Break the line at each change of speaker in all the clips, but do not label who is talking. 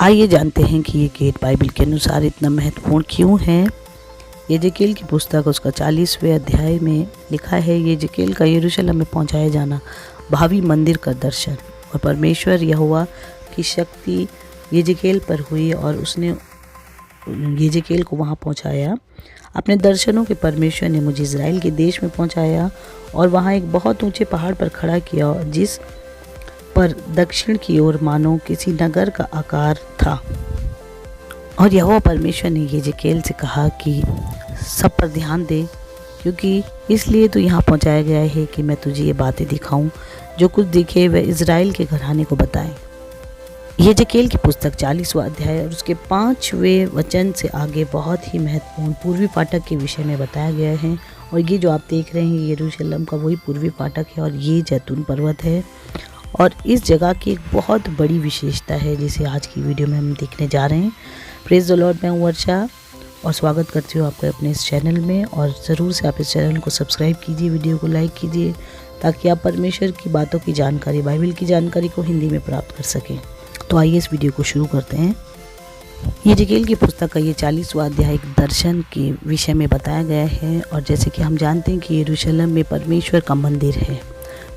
आइए जानते हैं कि ये गेट बाइबल के अनुसार इतना महत्वपूर्ण क्यों है। यजेकेल की पुस्तक उसका 40वें अध्याय में लिखा है, यजेकेल का यरूशलेम में पहुंचाया जाना, भावी मंदिर का दर्शन। और परमेश्वर यहोवा की शक्ति यजेकेल पर हुई और उसने यजेकेल को वहां पहुंचाया। अपने दर्शनों के परमेश्वर ने मुझे इज़राइल के देश में पहुंचाया और वहां एक बहुत ऊंचे पहाड़ पर खड़ा किया, जिस पर दक्षिण की ओर मानो किसी नगर का आकार था। और यहोवा परमेश्वर ने यजेकेल से कहा कि सब पर ध्यान दे, क्योंकि इसलिए तो यहाँ पहुँचाया गया है कि मैं तुझे ये बातें दिखाऊं, जो कुछ दिखे वह इज़राइल के घराने को बताए। यजेकेल की पुस्तक 40वां अध्याय और उसके 5वें वचन से आगे बहुत ही महत्वपूर्ण पूर्वी फाटक के विषय में बताया गया है। और ये जो आप देख रहे हैं यरूशलेम का वही पूर्वी फाटक है और ये जैतून पर्वत है। और इस जगह की एक बहुत बड़ी विशेषता है जिसे आज की वीडियो में हम देखने जा रहे हैं। प्रेज द लॉर्ड, मैं हूं वर्षा और स्वागत करती हूँ आपका अपने इस चैनल में। और ज़रूर से आप इस चैनल को सब्सक्राइब कीजिए, वीडियो को लाइक कीजिए, ताकि आप परमेश्वर की बातों की जानकारी, बाइबल की जानकारी को हिंदी में प्राप्त कर सकें। तो आइए इस वीडियो को शुरू करते हैं। यजेकेल की पुस्तक का ये 40वां अध्याय एक दर्शन के विषय में बताया गया है। और जैसे कि हम जानते हैं कि यरूशलेम में परमेश्वर का मंदिर है,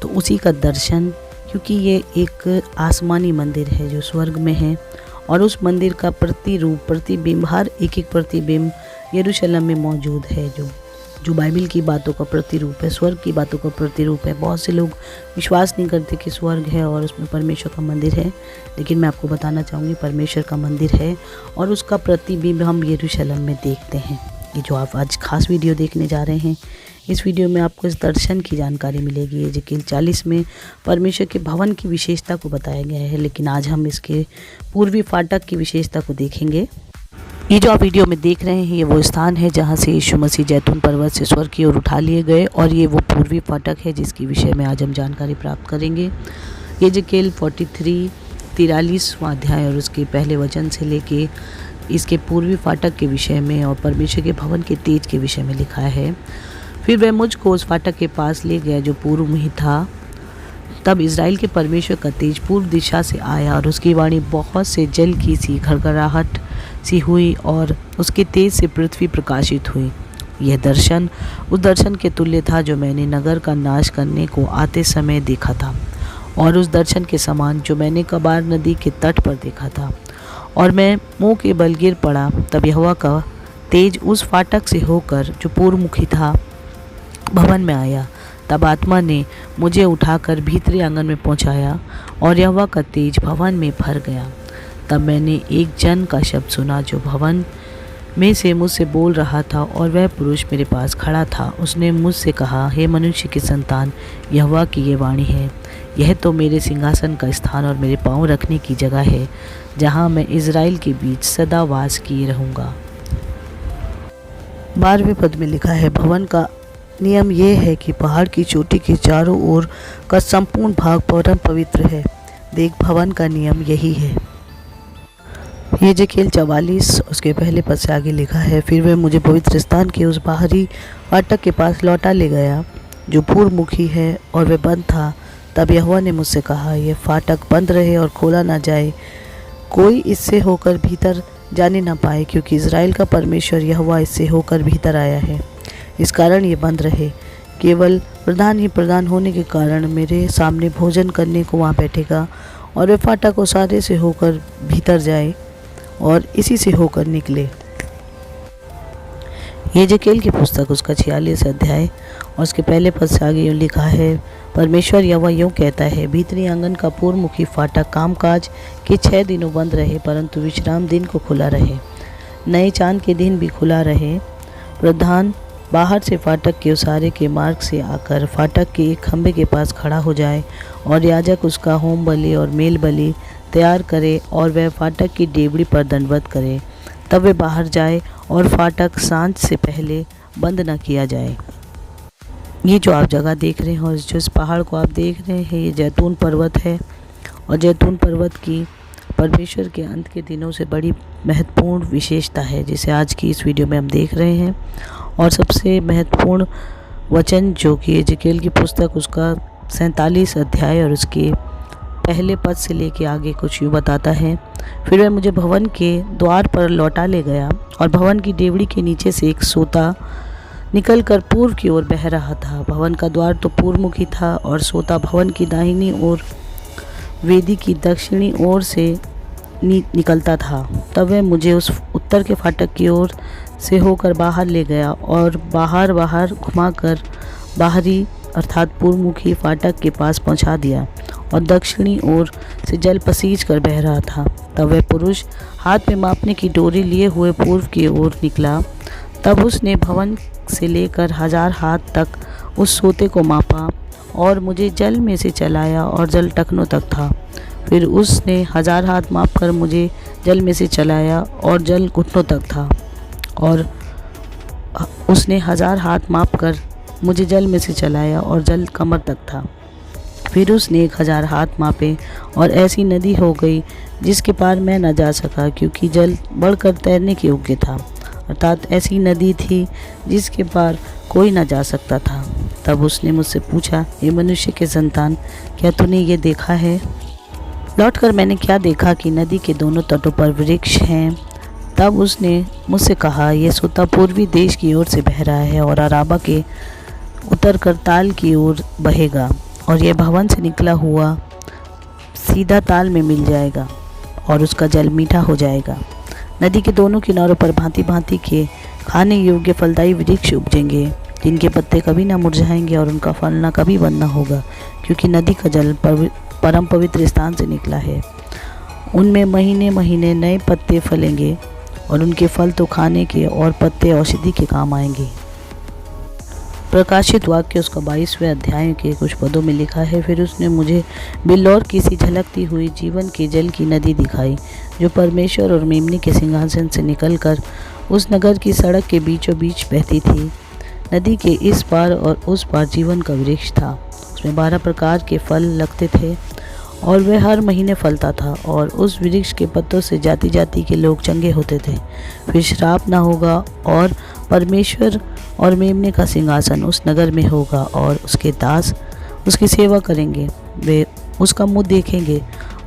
तो उसी का दर्शन, क्योंकि ये एक आसमानी मंदिर है जो स्वर्ग में है और उस मंदिर का प्रतिरूप, प्रतिबिंब, हर एक प्रतिबिंब यरूशलेम में मौजूद है, जो बाइबल की बातों का प्रतिरूप है, स्वर्ग की बातों का प्रतिरूप है। बहुत से लोग विश्वास नहीं करते कि स्वर्ग है और उसमें परमेश्वर का मंदिर है, लेकिन मैं आपको बताना चाहूँगी परमेश्वर का मंदिर है और उसका प्रतिबिंब हम यरूशलेम में देखते हैं। ये जो आप आज खास वीडियो देखने जा रहे हैं, इस वीडियो में आपको इस दर्शन की जानकारी मिलेगी। यजेकेल 40 में परमेश्वर के भवन की विशेषता को बताया गया है, लेकिन आज हम इसके पूर्वी फाटक की विशेषता को देखेंगे। ये जो आप वीडियो में देख रहे हैं, ये वो स्थान है जहाँ से यीशु मसीह जैतून पर्वत से स्वर्ग की ओर उठा लिए गए और ये वो पूर्वी फाटक है जिसके विषय में आज हम जानकारी प्राप्त करेंगे। यजेकेल 43वां अध्याय और उसके पहले वचन से लेके इसके पूर्वी फाटक के विषय में और परमेश्वर के भवन के तेज के विषय में लिखा है। फिर वह मुझको उस फाटक के पास ले गया जो पूर्व में ही था। तब इज़राइल के परमेश्वर का तेज पूर्व दिशा से आया और उसकी वाणी बहुत से जल की सी घड़घड़ाहट सी हुई और उसके तेज से पृथ्वी प्रकाशित हुई। यह दर्शन उस दर्शन के तुल्य था जो मैंने नगर का नाश करने को आते समय देखा था, और उस दर्शन के समान जो मैंने कबार नदी के तट पर देखा था। और मैं मुँह के बल गिर पड़ा। तब यहोवा का तेज उस फाटक से होकर जो पूर्वमुखी था भवन में आया। तब आत्मा ने मुझे उठाकर भीतरी आंगन में पहुंचाया और यहोवा का तेज भवन में भर गया। तब मैंने एक जन का शब्द सुना जो भवन में से मुझसे बोल रहा था, और वह पुरुष मेरे पास खड़ा था। उसने मुझसे कहा, हे मनुष्य की संतान, यहोवा की ये वाणी है, यह तो मेरे सिंहासन का स्थान और मेरे पाँव रखने की जगह है, जहाँ मैं इज़राइल के बीच सदा वास किए रहूँगा। 12वें पद में लिखा है, भवन का नियम यह है कि पहाड़ की चोटी के चारों ओर का संपूर्ण भाग परम पवित्र है। देख, भवन का नियम यही है। यजेकेल 44 उसके पहले पद से आगे लिखा है, फिर वह मुझे पवित्र स्थान के उस बाहरी फाटक के पास लौटा ले गया जो पूर्वमुखी है, और वह बंद था। तब यहोवा ने मुझसे कहा, यह फाटक बंद रहे और खोला ना जाए, कोई इससे होकर भीतर जाने ना पाए, क्योंकि इज़राइल का परमेश्वर यहोवा इससे होकर भीतर आया है। इस कारण ये बंद रहे। केवल प्रधान ही प्रधान होने के कारण मेरे सामने भोजन करने को वहाँ बैठेगा, और वह फाटक को सारे से होकर भीतर जाए और इसी से होकर निकले। यजेकेल की पुस्तक उसका 46 अध्याय और उसके पहले पद से आगे यूँ लिखा है, परमेश्वर यहोवा यूँ कहता है, भीतरी आंगन का पूर्वमुखी फाटक कामकाज के 6 दिनों बंद रहे, परंतु विश्राम दिन को खुला रहे, नए चांद के दिन भी खुला रहे। प्रधान बाहर से फाटक के उसारे के मार्ग से आकर फाटक के एक खंभे के पास खड़ा हो जाए, और याजक उसका होम बलि और मेल बलि तैयार करे, और वह फाटक की डेवड़ी पर दंडवत करे। तब वे बाहर जाए और फाटक सांझ से पहले बंद न किया जाए। ये जो आप जगह देख रहे हैं और जो इस पहाड़ को आप देख रहे हैं, ये जैतून पर्वत है। और जैतून पर्वत की परमेश्वर के अंत के दिनों से बड़ी महत्वपूर्ण विशेषता है, जिसे आज की इस वीडियो में हम देख रहे हैं। और सबसे महत्वपूर्ण वचन जो कि यजेकेल की पुस्तक उसका 47 अध्याय और उसके पहले पद से लेके आगे कुछ यूँ बताता है। फिर वह मुझे भवन के द्वार पर लौटा ले गया और भवन की डेवढ़ी के नीचे से एक सोता निकलकर पूर्व की ओर बह रहा था। भवन का द्वार तो पूर्वमुखी था और सोता भवन की दाहिनी ओर वेदी की दक्षिणी ओर से निकलता था। तब वह मुझे उस उत्तर के फाटक की ओर से होकर बाहर ले गया और बाहर घुमाकर बाहरी अर्थात पूर्वमुखी फाटक के पास पहुंचा दिया और दक्षिणी ओर से जल पसीज कर बह रहा था। तब वह पुरुष हाथ में मापने की डोरी लिए हुए पूर्व की ओर निकला। तब उसने भवन से लेकर 1000 हाथ तक उस सोते को मापा और मुझे जल में से चलाया और जल टखनों तक था। फिर उसने 1000 हाथ माप कर मुझे जल में से चलाया और जल घुटनों तक था। और उसने 1000 हाथ माप कर मुझे जल में से चलाया और जल कमर तक था। फिर उसने 1000 हाथ मापे और ऐसी नदी हो गई जिसके पार मैं न जा सका, क्योंकि जल बढ़कर तैरने के योग्य था। अर्थात ऐसी नदी थी जिसके पार कोई न जा सकता था। तब उसने मुझसे पूछा, ये मनुष्य के संतान, क्या तूने ये देखा है? लौटकर मैंने क्या देखा कि नदी के दोनों तटों पर वृक्ष हैं। तब उसने मुझसे कहा, यह सोता पूर्वी देश की ओर से बह रहा है और अराबा के उतर कर ताल की ओर बहेगा और यह भवन से निकला हुआ सीधा ताल में मिल जाएगा और उसका जल मीठा हो जाएगा। नदी के दोनों किनारों पर भांति भांति के खाने योग्य फलदायी वृक्ष उपजेंगे, जिनके पत्ते कभी ना मुरझाएंगे और उनका फल ना कभी बंद ना होगा, क्योंकि नदी का जल परम पवित्र स्थान से निकला है। उनमें महीने महीने नए पत्ते फलेंगे और उनके फल तो खाने के और पत्ते औषधि के काम आएंगे। प्रकाशित वाक्य उसका 22वें अध्याय के कुछ पदों में लिखा है। फिर उसने मुझे बिल्लौर की सी झलकती हुई जीवन के जल की नदी दिखाई, जो परमेश्वर और मेमने के सिंहासन से निकलकर उस नगर की सड़क के बीचों बीच बहती थी। नदी के इस पार और उस पार जीवन का वृक्ष था। उसमें 12 प्रकार के फल लगते थे और वह हर महीने फलता था, और उस वृक्ष के पत्तों से जाति जाति के लोग चंगे होते थे। फिर श्राप ना होगा और परमेश्वर और मेमने का सिंहासन उस नगर में होगा और उसके दास उसकी सेवा करेंगे। वे उसका मुँह देखेंगे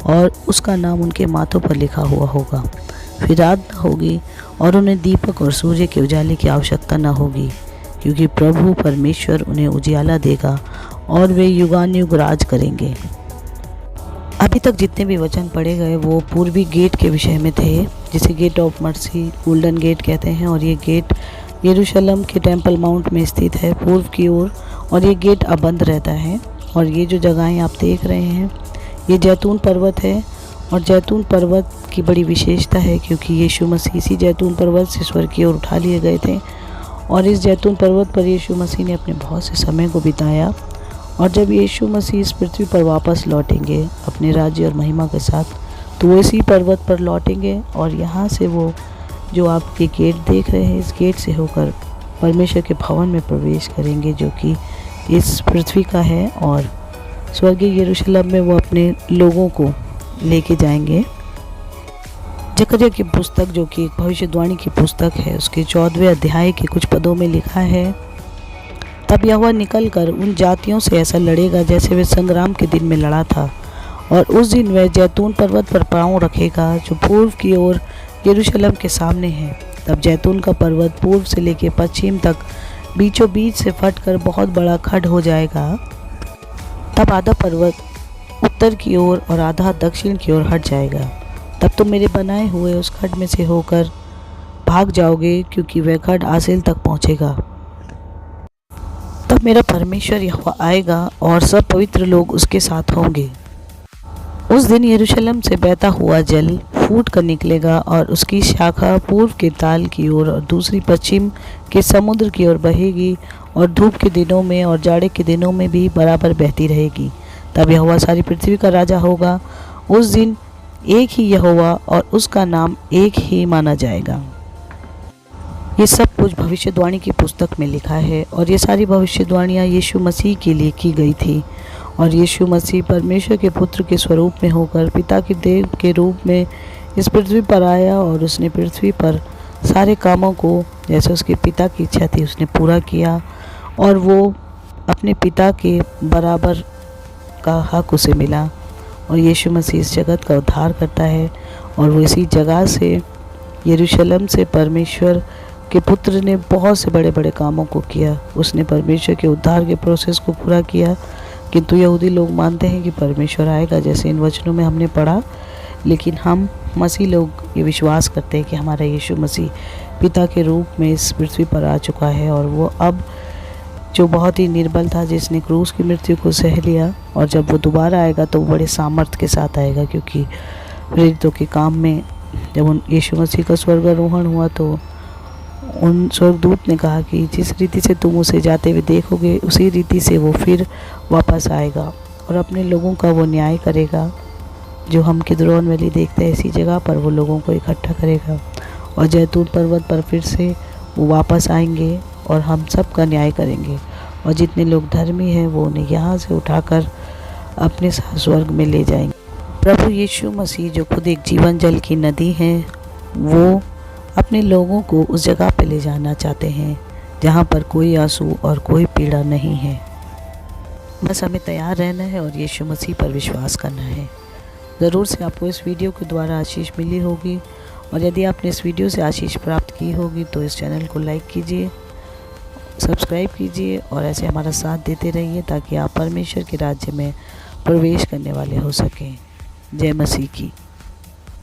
और उसका नाम उनके माथों पर लिखा हुआ होगा। फिर रात न होगी और उन्हें दीपक और सूर्य के उजाले की आवश्यकता न होगी, क्योंकि प्रभु परमेश्वर उन्हें उजियाला देगा और वे युगानुयुग राज करेंगे। अभी तक जितने भी वचन पढ़े गए वो पूर्वी गेट के विषय में थे, जिसे gate of mercy, golden gate कहते हैं। और ये गेट यरूशलेम के टेम्पल माउंट में स्थित है पूर्व की ओर, और ये गेट अब बंद रहता है। और ये जो जगहें आप देख रहे हैं ये जैतून पर्वत है, और जैतून पर्वत की बड़ी विशेषता है क्योंकि यीशु मसीह इसी जैतून पर्वत से स्वर्ग की ओर उठा लिए गए थे। और इस जैतून पर्वत पर यीशु मसीह ने अपने बहुत से समय को बिताया। और जब यीशु मसीह इस पृथ्वी पर वापस लौटेंगे अपने राज्य और महिमा के साथ, तो वो इसी पर्वत पर लौटेंगे और यहाँ से वो जो आपके गेट देख रहे हैं, इस गेट से होकर परमेश्वर के भवन में प्रवेश करेंगे, जो कि इस पृथ्वी का है। और स्वर्गीय यरूशलेम में वो अपने लोगों को लेके जाएंगे। जकरिया की पुस्तक, जो कि एक भविष्यवाणी की पुस्तक है, उसके 14वें अध्याय के कुछ पदों में लिखा है, तब यहोवा निकल कर उन जातियों से ऐसा लड़ेगा जैसे वे संग्राम के दिन में लड़ा था। और उस दिन वह जैतून पर्वत पर पाँव रखेगा जो पूर्व की ओर यरूशलेम के सामने है। तब जैतून का पर्वत पूर्व से लेकर पश्चिम तक बीचों बीच से फटकर बहुत बड़ा खड्ड हो जाएगा। तब आधा पर्वत उत्तर की ओर और आधा दक्षिण की ओर हट जाएगा। तब तुम मेरे बनाए हुए उस खड्ड में से होकर भाग जाओगे, क्योंकि वह खड्ड आसेल तक पहुँचेगा। तब मेरा परमेश्वर यहोवा आएगा और सब पवित्र लोग उसके साथ होंगे। उस दिन यरूशलेम से बहता हुआ जल फूट कर निकलेगा और उसकी शाखा पूर्व के ताल की ओर और दूसरी पश्चिम के समुद्र की ओर बहेगी, और धूप के दिनों में और जाड़े के दिनों में भी बराबर बहती रहेगी। तब यहोवा सारी पृथ्वी का राजा होगा। उस दिन एक ही यहोवा और उसका नाम एक ही माना जाएगा। ये सब कुछ भविष्यवाणी की पुस्तक में लिखा है, और ये सारी भविष्यवाणियाँ यीशु मसीह के लिए की गई थी। और यीशु मसीह परमेश्वर के पुत्र के स्वरूप में होकर पिता के देव के रूप में इस पृथ्वी पर आया, और उसने पृथ्वी पर सारे कामों को जैसे उसके पिता की इच्छा थी उसने पूरा किया, और वो अपने पिता के बराबर का हक उसे मिला। और यीशु मसीह इस जगत का उद्धार करता है। और वो इसी जगह से, यरूशलेम से, परमेश्वर के पुत्र ने बहुत से बड़े बड़े कामों को किया। उसने परमेश्वर के उद्धार के प्रोसेस को पूरा किया। किंतु यहूदी लोग मानते हैं कि परमेश्वर आएगा, जैसे इन वचनों में हमने पढ़ा। लेकिन हम मसीह लोग ये विश्वास करते हैं कि हमारा यीशु मसीह पिता के रूप में इस पृथ्वी पर आ चुका है, और वो अब जो बहुत ही निर्बल था, जिसने क्रूस की मृत्यु को सह लिया, और जब वो दोबारा आएगा तो वो बड़े सामर्थ्य के साथ आएगा। क्योंकि प्रेरितों के काम में जब उन यीशु मसीह का स्वर्गारोहण हुआ तो उन स्वर्गदूत ने कहा कि जिस रीति से तुम उसे जाते हुए देखोगे, उसी रीति से वो फिर वापस आएगा और अपने लोगों का वो न्याय करेगा। जो हम किद्रोन वैली देखते हैं, इसी जगह पर वो लोगों को इकट्ठा करेगा, और जैतून पर्वत पर फिर से वो वापस आएंगे और हम सब का न्याय करेंगे। और जितने लोग धर्मी हैं वो उन्हें यहाँ से उठाकर अपने साथ स्वर्ग में ले जाएंगे। प्रभु यीशु मसीह, जो खुद एक जीवन जल की नदी है, वो अपने लोगों को उस जगह पे ले जाना चाहते हैं जहाँ पर कोई आंसू और कोई पीड़ा नहीं है। बस हमें तैयार रहना है और यीशु मसीह पर विश्वास करना है। ज़रूर से आपको इस वीडियो के द्वारा आशीष मिली होगी, और यदि आपने इस वीडियो से आशीष प्राप्त की होगी तो इस चैनल को लाइक कीजिए, सब्सक्राइब कीजिए, और ऐसे हमारा साथ देते रहिए ताकि आप परमेश्वर के राज्य में प्रवेश करने वाले हो सकें। जय मसीह की।